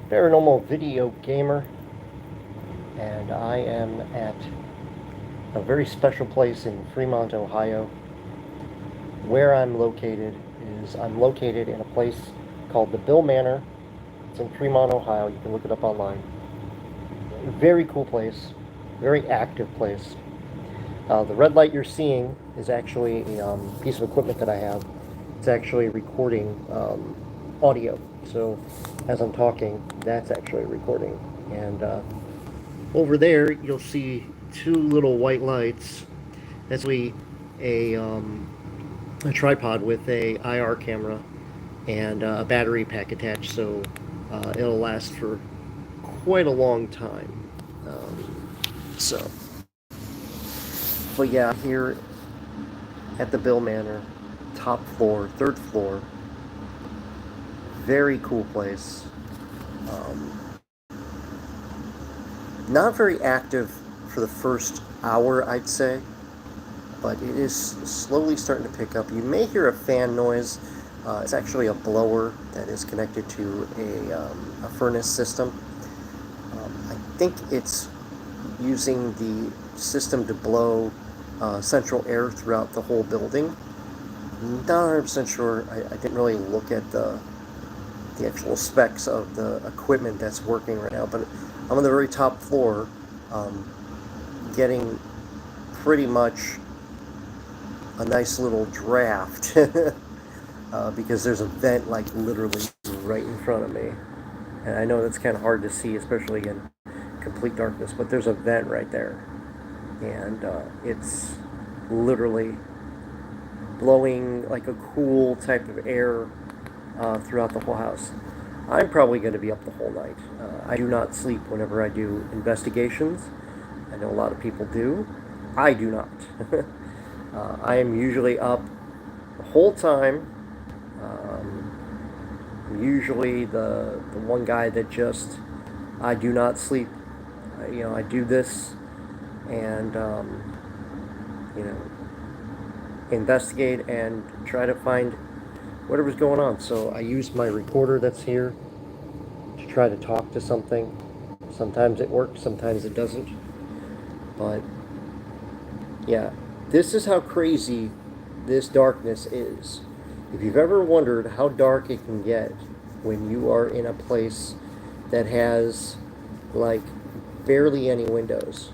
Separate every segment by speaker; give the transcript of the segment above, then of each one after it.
Speaker 1: Paranormal Video Gamer, and I am at a very special place in Fremont, Ohio. Where I'm located I'm located in a place called the Bill Manor. It's in Fremont, Ohio. You can look it up online. Very cool place, very active place. The red light you're seeing is actually a piece of equipment that I have. It's actually recording audio. So as I'm talking, that's actually recording. And over there, you'll see two little white lights. That's actually a tripod with a IR camera and a battery pack attached, so it'll last for quite a long time. So, but yeah, here at the Bill Manor, top floor, third floor, very cool place. Not very active for the first hour, I'd say, but it is slowly starting to pick up. You may hear a fan noise. It's actually a blower that is connected to a furnace system. I think it's using the system to blow central air throughout the whole building. Not 100% sure. I didn't really look at the actual specs of the equipment that's working right now, but I'm on the very top floor, getting pretty much a nice little draft because there's a vent like literally right in front of me, and I know that's kind of hard to see, especially in complete darkness, but there's a vent right there, and it's literally blowing like a cool type of air throughout the whole house. I'm probably going to be up the whole night. I do not sleep whenever I do investigations. I know a lot of people do. I do not. I am usually up the whole time. I'm usually the one guy that just, I do not sleep. I do this and, investigate and try to find whatever's going on. So I use my recorder that's here to try to talk to something. Sometimes it works, sometimes it doesn't. But yeah, this is how crazy this darkness is. If you've ever wondered how dark it can get when you are in a place that has like barely any windows,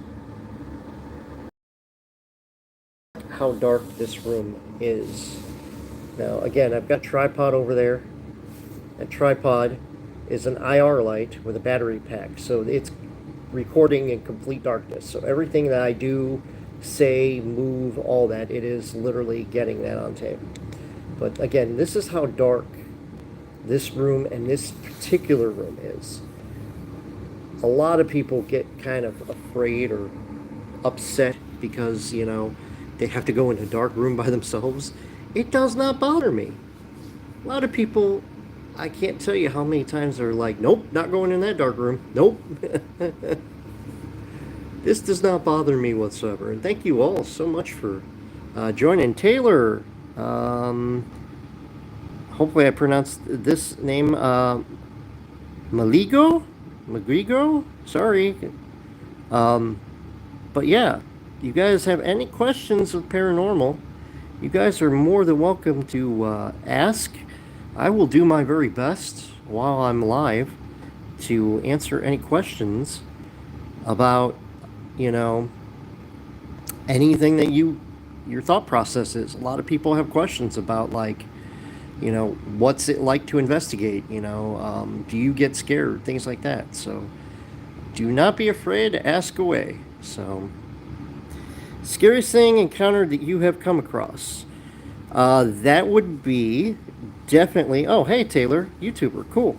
Speaker 1: how dark this room is. Now, again, I've got a tripod over there. That tripod is an IR light with a battery pack, so it's recording in complete darkness. So everything that I do, say, move, all that, it is literally getting that on tape. But again, this is how dark this room and this particular room is. A lot of people get kind of afraid or upset because, they have to go in a dark room by themselves. It does not bother me. A lot of people, I can't tell you how many times they're like, nope, not going in that dark room. Nope. This does not bother me whatsoever. And thank you all so much for joining. Taylor, hopefully I pronounced this name, Magrigo? Sorry. But yeah, you guys have any questions with paranormal, you guys are more than welcome to ask. I will do my very best while I'm live to answer any questions about, anything that your thought process is. A lot of people have questions about, like, what's it like to investigate? Do you get scared? Things like that. So do not be afraid to ask away. So, scariest thing encountered that you have come across? That would be definitely. Oh, hey Taylor, YouTuber, cool.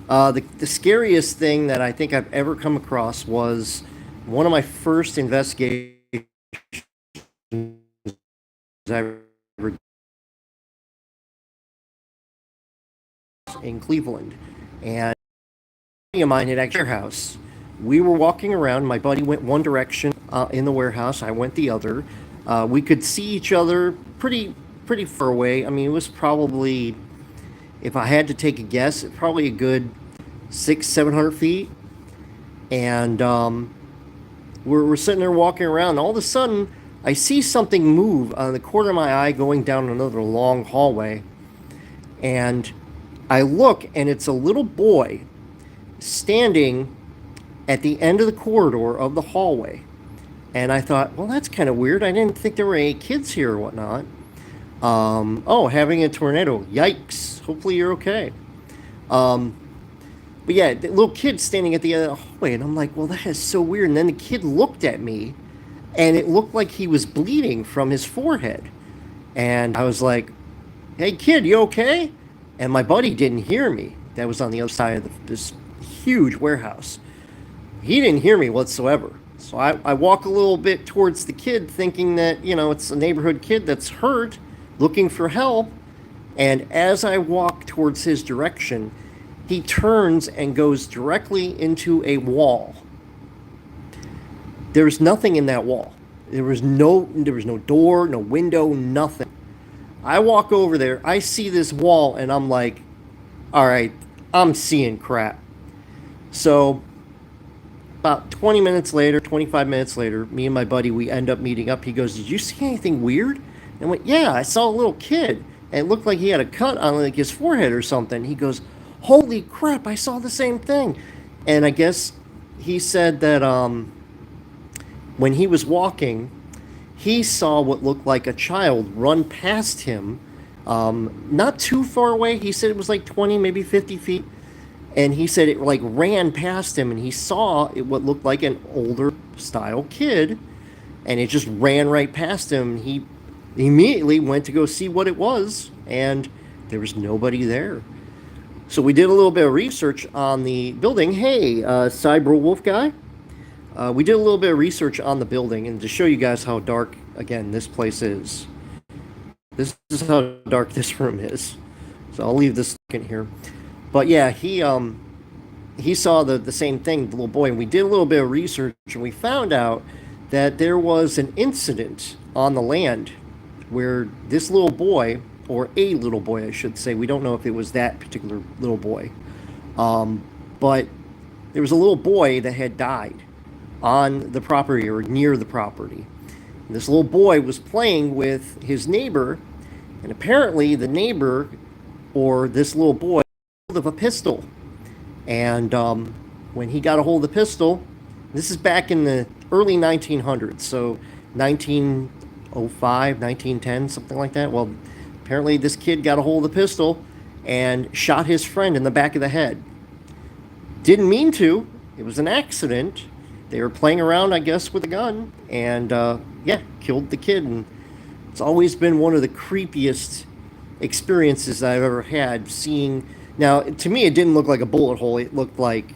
Speaker 1: The scariest thing that I think I've ever come across was one of my first investigations I ever in Cleveland, and a buddy of mine had actually warehouse. We were walking around. My buddy went one direction in the warehouse. I went the other. We could see each other pretty far away. I mean, it was probably, if I had to take a guess, probably a good 700 feet. And we're sitting there walking around. And all of a sudden, I see something move on the corner of my eye going down another long hallway. And I look, and it's a little boy standing at the end of the corridor of the hallway. And I thought, well, that's kind of weird. I didn't think there were any kids here or whatnot. Oh, having a tornado. Yikes. Hopefully you're okay. But yeah, the little kid standing at the end of the hallway, and I'm like, well, that is so weird. And then the kid looked at me, and it looked like he was bleeding from his forehead. And I was like, hey, kid, you okay? And my buddy didn't hear me. That was on the other side of this huge warehouse. He didn't hear me whatsoever. So I walk a little bit towards the kid, thinking that, you know, it's a neighborhood kid that's hurt, looking for help. And as I walk towards his direction, he turns and goes directly into a wall. There's nothing in that wall. There was no door, no window, nothing. I walk over there, I see this wall, and I'm like, all right, I'm seeing crap. So about 20 minutes later, 25 minutes later, me and my buddy, we end up meeting up. He goes, did you see anything weird? And I went, yeah, I saw a little kid. And it looked like he had a cut on like his forehead or something. He goes, holy crap, I saw the same thing. And I guess he said that when he was walking, he saw what looked like a child run past him, not too far away. He said it was like 20, maybe 50 feet. And he said it like ran past him, and he saw what looked like an older style kid, and it just ran right past him. He immediately went to go see what it was, and there was nobody there. So we did a little bit of research on the building. Hey, Cyber Wolf guy. We did a little bit of research on the building, and to show you guys how dark, again, this place is. This is how dark this room is. So I'll leave this in here. But yeah, he saw the same thing, the little boy, and we did a little bit of research, and we found out that there was an incident on the land where this little boy, or a little boy, I should say, we don't know if it was that particular little boy, but there was a little boy that had died on the property or near the property. And this little boy was playing with his neighbor, and apparently the neighbor or this little boy of a pistol. And when he got a hold of the pistol, this is back in the early 1900s, so 1905, 1910, something like that. Well, apparently this kid got a hold of the pistol and shot his friend in the back of the head. Didn't mean to. It was an accident. They were playing around, I guess, with a gun, and yeah, killed the kid. And it's always been one of the creepiest experiences I've ever had, seeing. Now, to me, it didn't look like a bullet hole. It looked like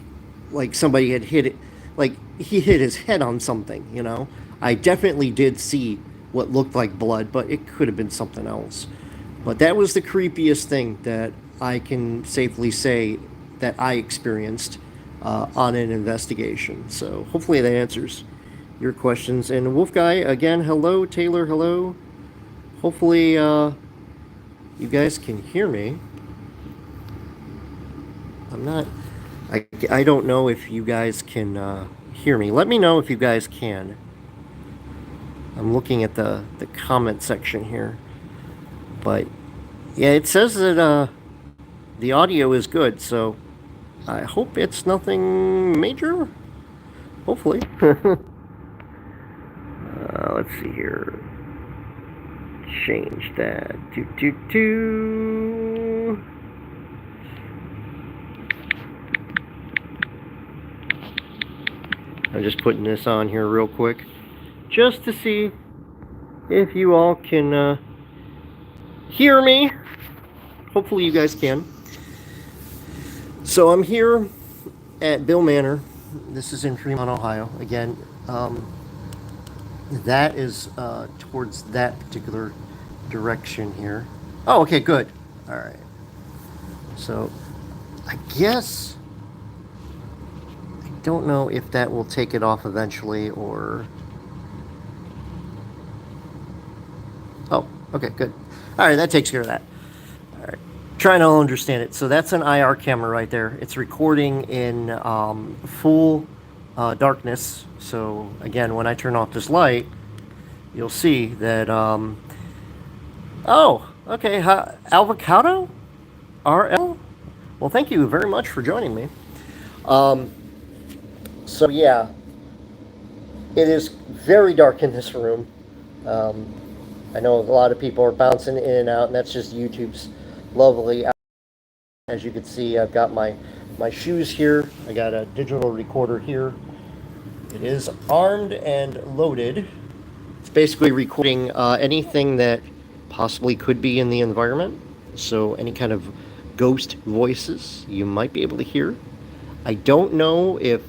Speaker 1: somebody had hit it, like he hit his head on something, you know. I definitely did see what looked like blood, but it could have been something else. But that was the creepiest thing that I can safely say that I experienced on an investigation. So hopefully that answers your questions. And Wolf Guy, again, hello. Taylor, hello. Hopefully you guys can hear me. I don't know if you guys can hear me. Let me know if you guys can. I'm looking at the comment section here. But yeah, it says that the audio is good, so I hope it's nothing major. Hopefully. Let's see here. Change that. I'm just putting this on here real quick, just to see if you all can hear me. Hopefully you guys can. So I'm here at Bill Manor. This is in Fremont, Ohio. Again, that is towards that particular direction here. Oh, okay, good. All right. So I guess I don't know if that will take it off eventually or... Oh, okay, good. All right, that takes care of that. All right. trying to understand it. So that's an IR camera right there. It's recording in full darkness. So again, when I turn off this light, you'll see that. Oh, okay. Avocado RL. Well, thank you very much for joining me. So yeah, it is very dark in this room. I know a lot of people are bouncing in and out, and that's just YouTube's lovely. As you can see, I've got my shoes here. I got a digital recorder here. It is armed and loaded. It's basically recording anything that possibly could be in the environment. So any kind of ghost voices you might be able to hear. I don't know if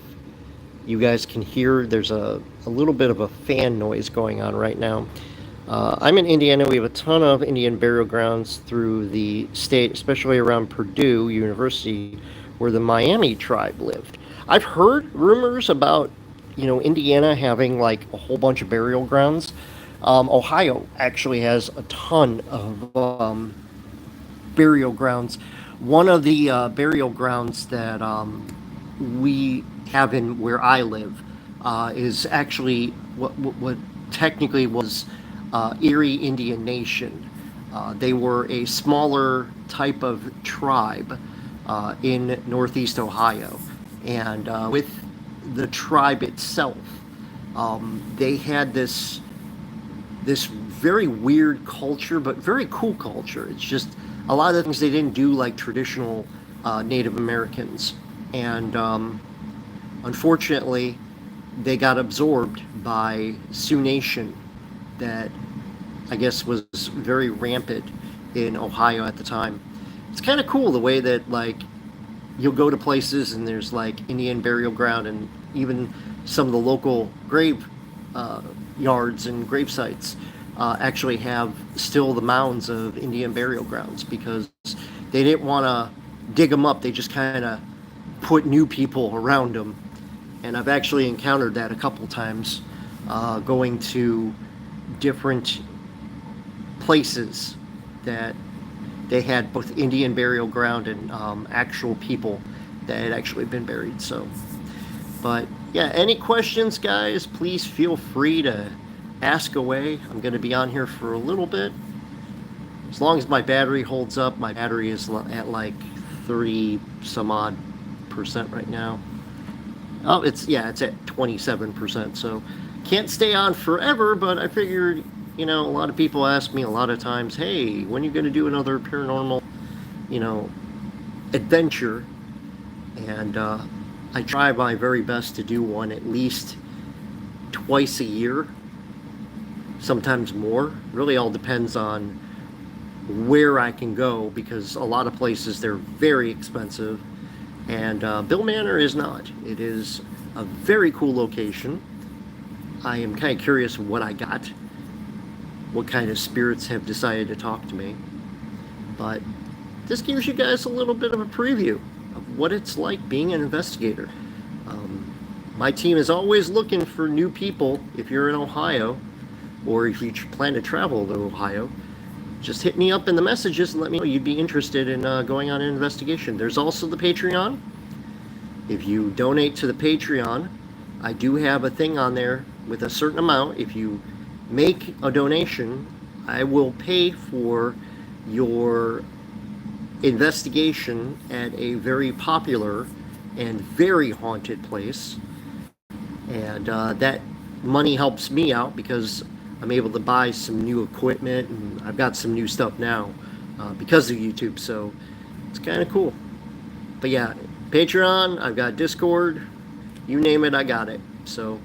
Speaker 1: you guys can hear, there's a little bit of a fan noise going on right now. I'm in Indiana. We have a ton of Indian burial grounds through the state, especially around Purdue University, where the Miami tribe lived. I've heard rumors about, Indiana having like a whole bunch of burial grounds. Ohio actually has a ton of burial grounds. One of the burial grounds that we have in where I live is actually what technically was Erie Indian Nation. They were a smaller type of tribe in Northeast Ohio, and with the tribe itself, they had this very weird culture, but very cool culture. It's just a lot of the things they didn't do like traditional Native Americans, and unfortunately, they got absorbed by Sioux Nation, that I guess was very rampant in Ohio at the time. It's kind of cool the way that like you'll go to places and there's like Indian burial ground, and even some of the local grave yards and grave sites actually have still the mounds of Indian burial grounds, because they didn't want to dig them up. They just kind of put new people around them. And I've actually encountered that a couple times going to different places that they had both Indian burial ground and actual people that had actually been buried. So, but yeah, any questions, guys, please feel free to ask away. I'm going to be on here for a little bit. As long as my battery holds up. My battery is at like 30 some odd percent right now. Oh, it's at 27%. So can't stay on forever, but I figured, a lot of people ask me a lot of times, hey, when are you going to do another paranormal, adventure? And I try my very best to do one at least twice a year, sometimes more. Really all depends on where I can go, because a lot of places, they're very expensive. And Bill Manor is not. It is a very cool location. I am kind of curious what I got, what kind of spirits have decided to talk to me. But this gives you guys a little bit of a preview of what it's like being an investigator. My team is always looking for new people. If you're in Ohio, or if you plan to travel to Ohio, just hit me up in the messages and let me know you'd be interested in going on an investigation. There's also the Patreon. If you donate to the Patreon, I do have a thing on there with a certain amount. If you make a donation, I will pay for your investigation at a very popular and very haunted place. And that money helps me out, because I'm able to buy some new equipment, and I've got some new stuff now because of YouTube, so it's kind of cool. But yeah, Patreon, I've got Discord, you name it, I got it. So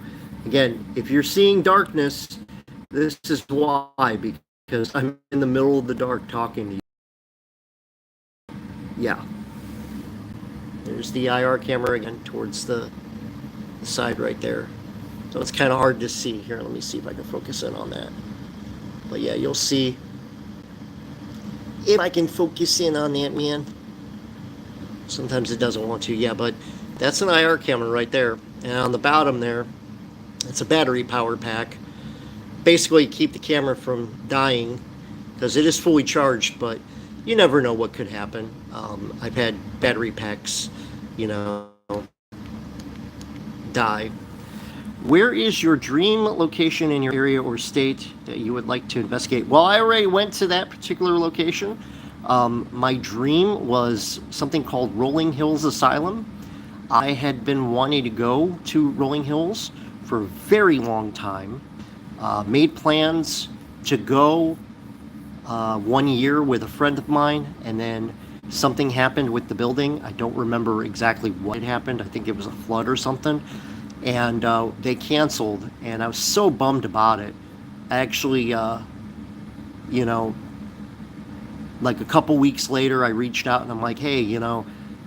Speaker 1: again, if you're seeing darkness, this is why, because I'm in the middle of the dark talking to you. Yeah. There's the IR camera again towards the side right there. So it's kind of hard to see. Here, let me see if I can focus in on that. But yeah, you'll see. If I can focus in on that, man. Sometimes it doesn't want to. Yeah, but that's an IR camera right there. And on the bottom there, it's a battery powered pack. Basically keep the camera from dying, because it is fully charged, but you never know what could happen. I've had battery packs, you know, die. Where is your dream location in your area or state that you would like to investigate? Well, I already went to that particular location. My dream was something called Rolling Hills Asylum. I had been wanting to go to Rolling Hills for a very long time. Made plans to go 1 year with a friend of mine, and then something happened with the building. I don't remember exactly what had happened. I think it was a flood or something. And they canceled, and I was so bummed about it. I actually, you know, like a couple weeks later, I reached out and I'm like, hey,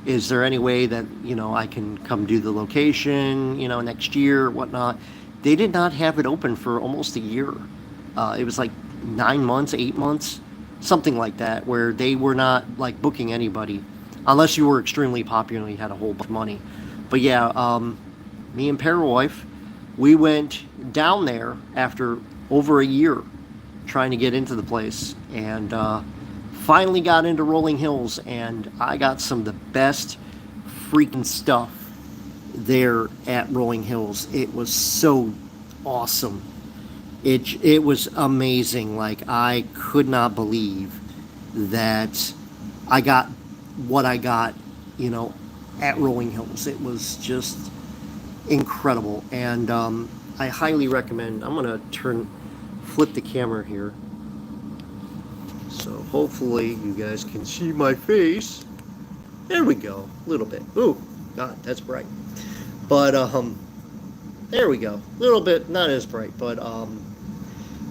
Speaker 1: is there any way that, I can come do the location, next year, whatnot? They did not have it open for almost a year. It was like 9 months, 8 months, something like that, where they were not like booking anybody unless you were extremely popular and you had a whole bunch of money. But yeah, me and Parawife, we went down there after over a year trying to get into the place, and finally got into Rolling Hills, and I got some of the best freaking stuff there at Rolling Hills. It was so awesome. It was amazing. Like, I could not believe that I got what I got, at Rolling Hills. It was just incredible, and I highly recommend. I'm gonna flip the camera here, so hopefully you guys can see my face. There we go, a little bit. Ooh, God, that's bright. But there we go, a little bit, not as bright, but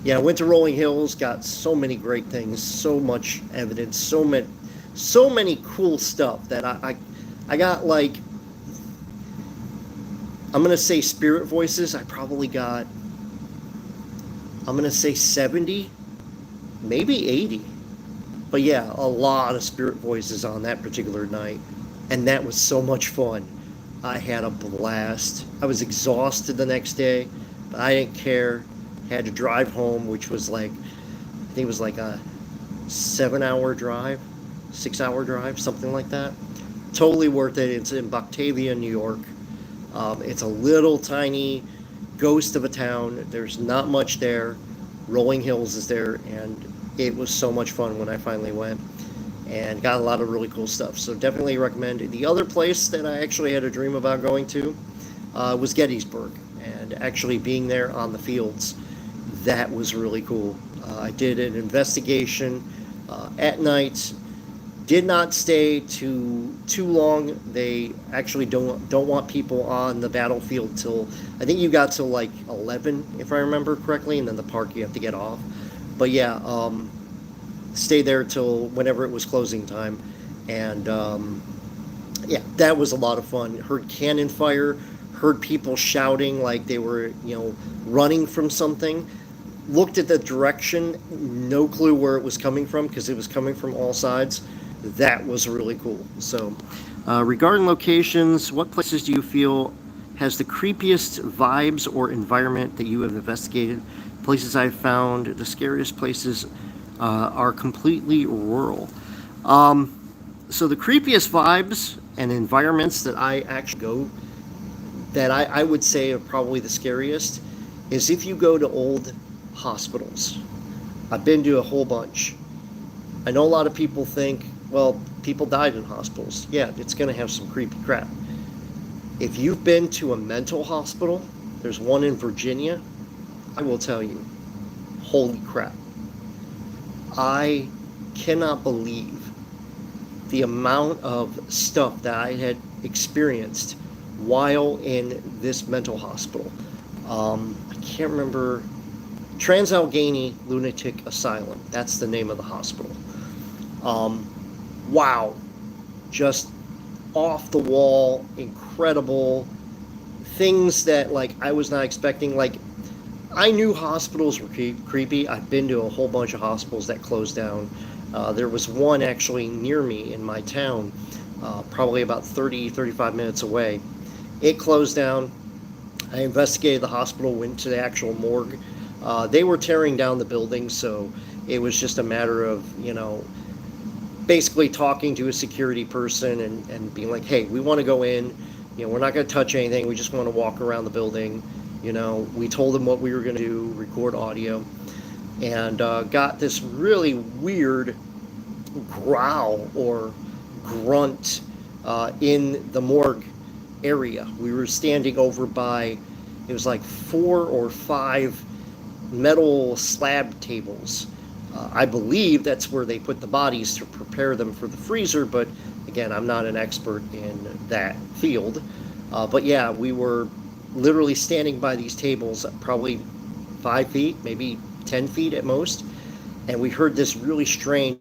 Speaker 1: yeah, I went to Rolling Hills, got so many great things, so much evidence, so many cool stuff that I got, like, I'm going to say spirit voices. I probably got, I'm going to say 70, maybe 80. But yeah, a lot of spirit voices on that particular night. And that was so much fun. I had a blast. I was exhausted the next day, but I didn't care. Had to drive home, which was like, I think it was like a 7-hour drive, 6-hour drive, something like that. Totally worth it. It's in Batavia, New York. It's a little tiny ghost of a town. There's not much there. Rolling Hills is there, and it was so much fun when I finally went and got a lot of really cool stuff. So definitely recommend it. The other place that I actually had a dream about going to was Gettysburg, and actually being there on the fields, that was really cool. I did an investigation at night. Did not stay too long. They actually don't want people on the battlefield till, I think you got till like 11, if I remember correctly, and then the park you have to get off. But yeah, stay there till whenever it was closing time, and yeah, that was a lot of fun. Heard cannon fire, heard people shouting like they were running from something. Looked at the direction, no clue where it was coming from because it was coming from all sides. That was really cool. So, regarding locations, what places do you feel has the creepiest vibes or environment that you have investigated? Places I've found, the scariest places are completely rural. So the creepiest vibes and environments that I actually go, that I would say are probably the scariest, is if you go to old hospitals. I've been to a whole bunch. I know a lot of people think, well, people died in hospitals. Yeah, it's going to have some creepy crap. If you've been to a mental hospital, there's one in Virginia, I will tell you, holy crap. I cannot believe the amount of stuff that I had experienced while in this mental hospital. I can't remember. Trans-Allegheny Lunatic Asylum. That's the name of the hospital. Wow. Just off the wall, incredible things that, like, I was not expecting. Like, I knew hospitals were creepy. I've been to a whole bunch of hospitals that closed down. There was one actually near me in my town, probably about 35 minutes away. It closed down. I investigated the hospital, went to the actual morgue. They were tearing down the building, so it was just a matter of, basically talking to a security person and being like, hey, we want to go in, we're not going to touch anything, we just want to walk around the building. We told them what we were going to do, record audio, and got this really weird growl or grunt in the morgue area. We were standing over by, it was like 4 or 5 metal slab tables. I believe that's where they put the bodies to prepare them for the freezer, but again, I'm not an expert in that field. But yeah, we were literally standing by these tables, probably 5 feet, maybe 10 feet at most, and we heard this really strange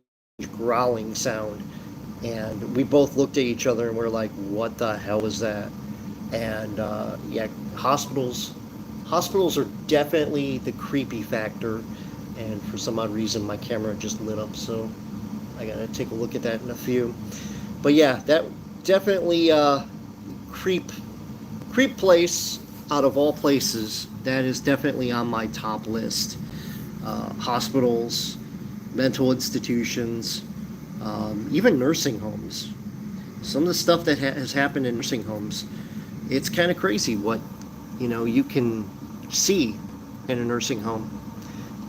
Speaker 1: growling sound, and we both looked at each other and we're like, what the hell was that? And yeah, hospitals are definitely the creepy factor, and for some odd reason my camera just lit up, so I gotta take a look at that in a few. But yeah, that definitely creep place out of all places. That is definitely on my top list. Hospitals, mental institutions, even nursing homes. Some of the stuff that has happened in nursing homes, it's kind of crazy what you can see in a nursing home,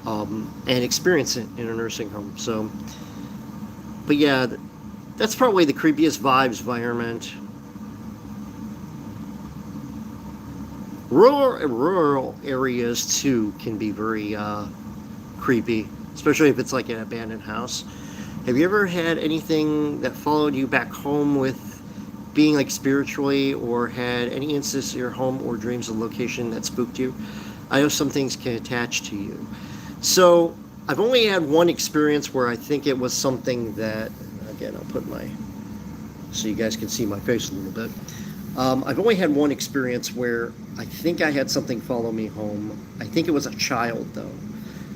Speaker 1: and experience it in a nursing home. So, but yeah, that's probably the creepiest vibes environment. Rural areas too can be very creepy, especially if it's like an abandoned house. Have you ever had anything that followed you back home with being like spiritually, or had any instances in your home or dreams of location that spooked you? I know some things can attach to you. So I've only had one experience where I think it was something that, again, I'll put so you guys can see my face a little bit. I've only had one experience where I think I had something follow me home. I think it was a child, though.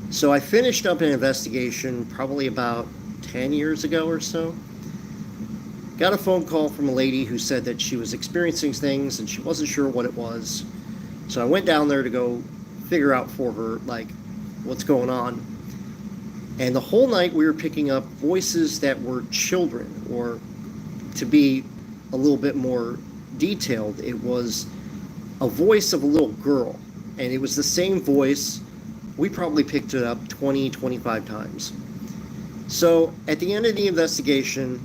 Speaker 1: So I finished up an investigation probably about 10 years ago or so. Got a phone call from a lady who said that she was experiencing things and she wasn't sure what it was. So I went down there to go figure out for her, like, what's going on. And the whole night we were picking up voices that were children, or to be a little bit more detailed, it was a voice of a little girl. And it was the same voice. We probably picked it up 20, 25 times. So at the end of the investigation,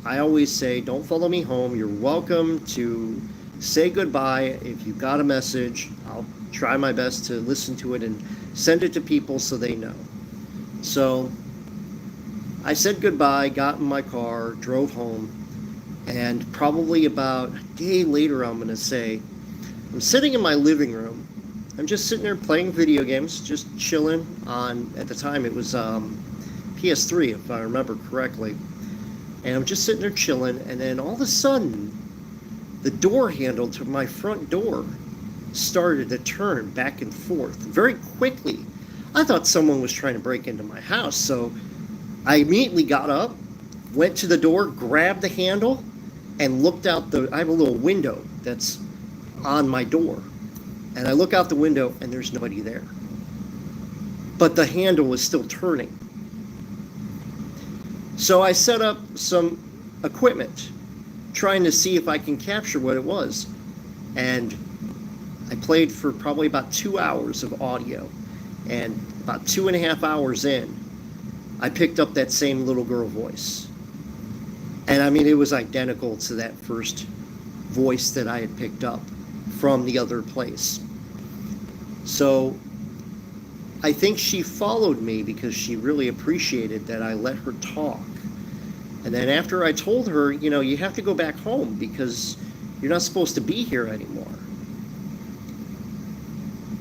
Speaker 1: I always say, don't follow me home. You're welcome to say goodbye. If you've got a message, I'll try my best to listen to it and send it to people so they know. So I said goodbye, got in my car, drove home, and probably about a day later, I'm going to say, I'm sitting in my living room. I'm just sitting there playing video games, just chilling on, at the time it was PS3, if I remember correctly. And I'm just sitting there chilling, and then all of a sudden, the door handle to my front door started to turn back and forth very quickly. I thought someone was trying to break into my house, so I immediately got up, went to the door, grabbed the handle, and looked out I have a little window that's on my door. And I look out the window, and there's nobody there. But the handle was still turning. So I set up some equipment, trying to see if I can capture what it was. And I played for probably about 2 hours of audio. And about 2.5 hours in, I picked up that same little girl voice. And I mean, it was identical to that first voice that I had picked up from the other place. So I think she followed me because she really appreciated that I let her talk. And then after I told her, you have to go back home because you're not supposed to be here anymore.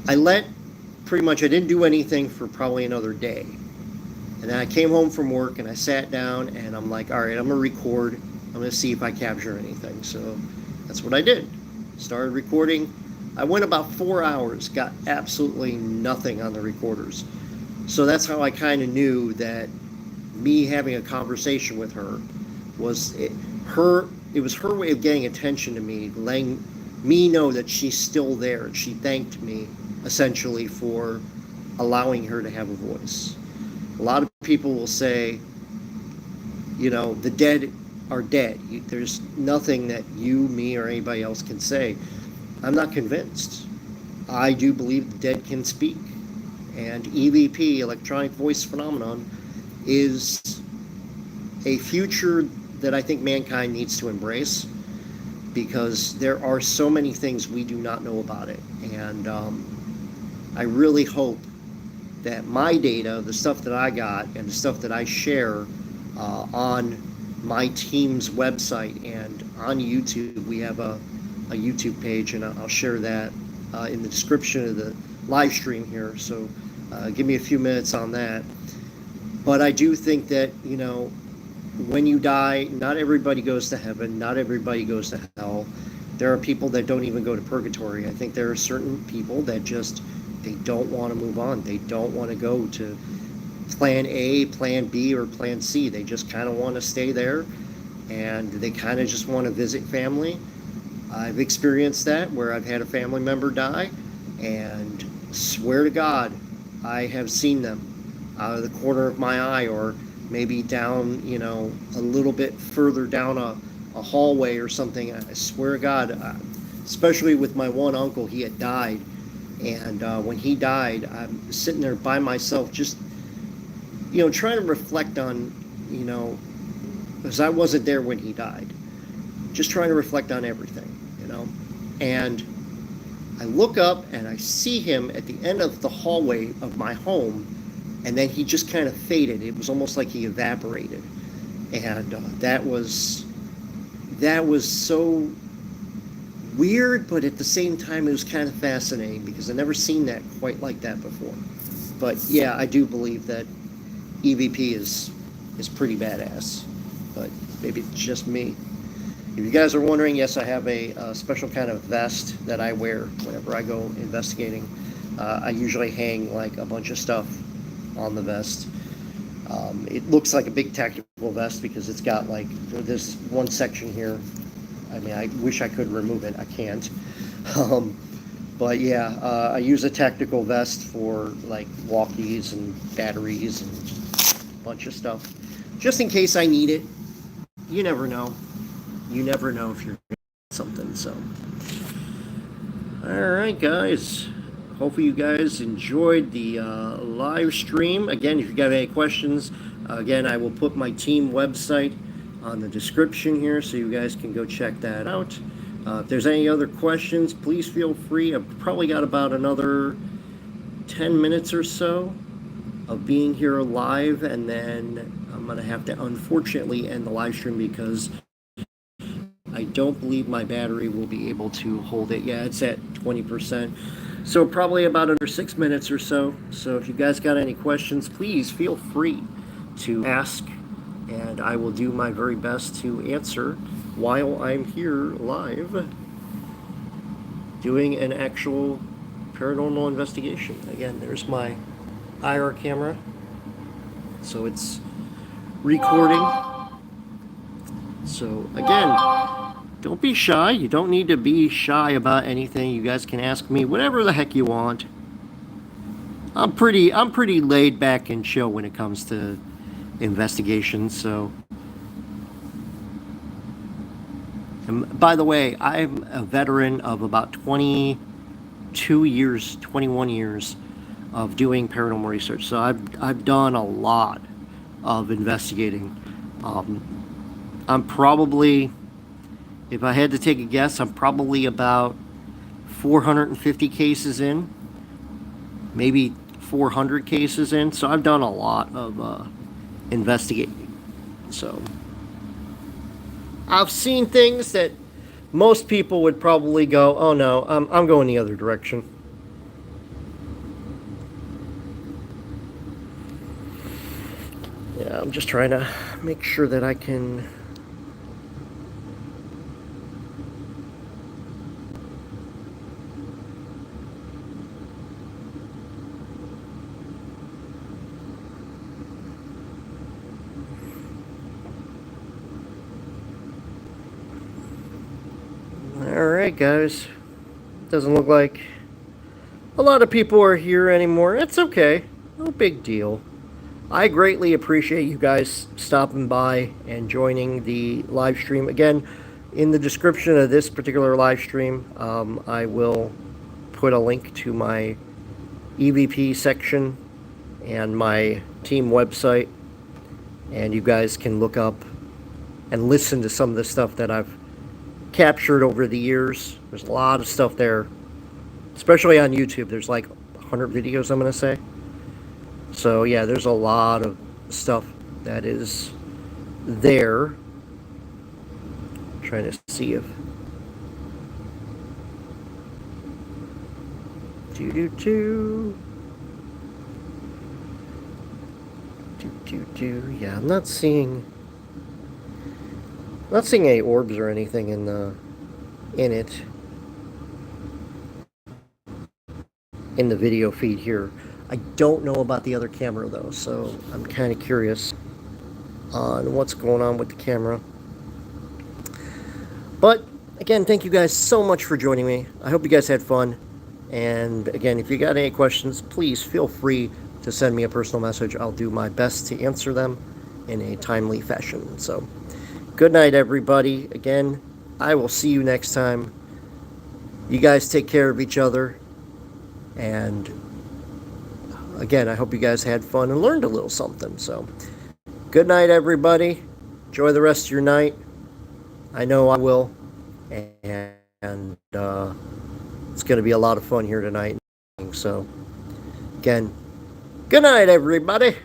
Speaker 1: I didn't do anything for probably another day. And then I came home from work and I sat down and I'm like, all right, I'm going to record. I'm going to see if I capture anything. So that's what I did. Started recording. I went about 4 hours, got absolutely nothing on the recorders. So that's how I kind of knew that me having a conversation with her was it was her way of getting attention to me, letting me know that she's still there. She thanked me essentially for allowing her to have a voice. A lot of people will say, you know, the dead are dead. There's nothing that you, me, or anybody else can say. I'm not convinced. I do believe the dead can speak. And EVP, electronic voice phenomenon, is a future that I think mankind needs to embrace, because there are so many things we do not know about it. And I really hope that my data, the stuff that I got, and the stuff that I share on my team's website and on YouTube, we have a YouTube page, and I'll share that in the description of the live stream here. So give me a few minutes on that. But I do think that, you know, when you die, not everybody goes to heaven, not everybody goes to hell. There are people that don't even go to purgatory. I think there are certain people that just, they don't want to move on. They don't want to go to plan A, plan B, or plan C. They just kind of want to stay there, and they kind of just want to visit family. I've experienced that, where I've had a family member die, and swear to God, I have seen them out of the corner of my eye, or maybe down, you know, a little bit further down a hallway or something. I swear to God, especially with my one uncle, he had died. And when he died, I'm sitting there by myself, just, you know, trying to reflect on, you know, because I wasn't there when he died, just trying to reflect on everything, you know. And I look up and I see him at the end of the hallway of my home, and then he just kind of faded. It was almost like he evaporated. And that was so weird, but at the same time it was kind of fascinating, because I've never seen that quite like that before. But yeah, I do believe that EVP is pretty badass, but maybe it's just me. If you guys are wondering, yes, I have a special kind of vest that I wear whenever I go investigating. I usually hang like a bunch of stuff on the vest. It looks like a big tactical vest because it's got like this one section here. I mean, I wish I could remove it. I can't. But yeah, I use a tactical vest for like walkies and batteries and a bunch of stuff, just in case I need it. You never know. You never know if you're gonna get something. So, all right, guys. Hopefully you guys enjoyed the live stream. Again, if you got any questions, again, I will put my team website on the description here, so you guys can go check that out. If there's any other questions, please feel free. I've probably got about another 10 minutes or so of being here live, and then I'm going to have to unfortunately end the live stream because I don't believe my battery will be able to hold it. Yeah, it's at 20%. So probably about under 6 minutes or so. So if you guys got any questions, please feel free to ask, and I will do my very best to answer while I'm here live doing an actual paranormal investigation. Again, there's my IR camera. So it's recording. So again, don't be shy. You don't need to be shy about anything. You guys can ask me whatever the heck you want. I'm pretty laid back and chill when it comes to investigations. So, and by the way, I'm a veteran of about 22 years, 21 years of doing paranormal research. So I've done a lot of investigating. I'm probably, if I had to take a guess, I'm probably about 450 cases in, maybe 400 cases in. So I've done a lot of investigating. So I've seen things that most people would probably go, oh no, I'm going the other direction. Yeah, I'm just trying to make sure that I can... Alright guys, doesn't look like a lot of people are here anymore. It's okay, no big deal. I greatly appreciate you guys stopping by and joining the live stream. Again, in the description of this particular live stream, I will put a link to my EVP section and my team website, and you guys can look up and listen to some of the stuff that I've captured over the years. There's a lot of stuff there, especially on YouTube. There's like 100 videos, I'm going to say. So yeah, there's a lot of stuff that is there. I'm trying to see if yeah, I'm not seeing any orbs or anything in it in the video feed here. I don't know about the other camera though, so I'm kind of curious on what's going on with the camera. But again, thank you guys so much for joining me. I hope you guys had fun. And again, if you got any questions, please feel free to send me a personal message. I'll do my best to answer them in a timely fashion. So, good night, everybody. Again, I will see you next time. You guys take care of each other. And again, I hope you guys had fun and learned a little something. So, good night, everybody. Enjoy the rest of your night. I know I will. And it's going to be a lot of fun here tonight. So, again, good night, everybody.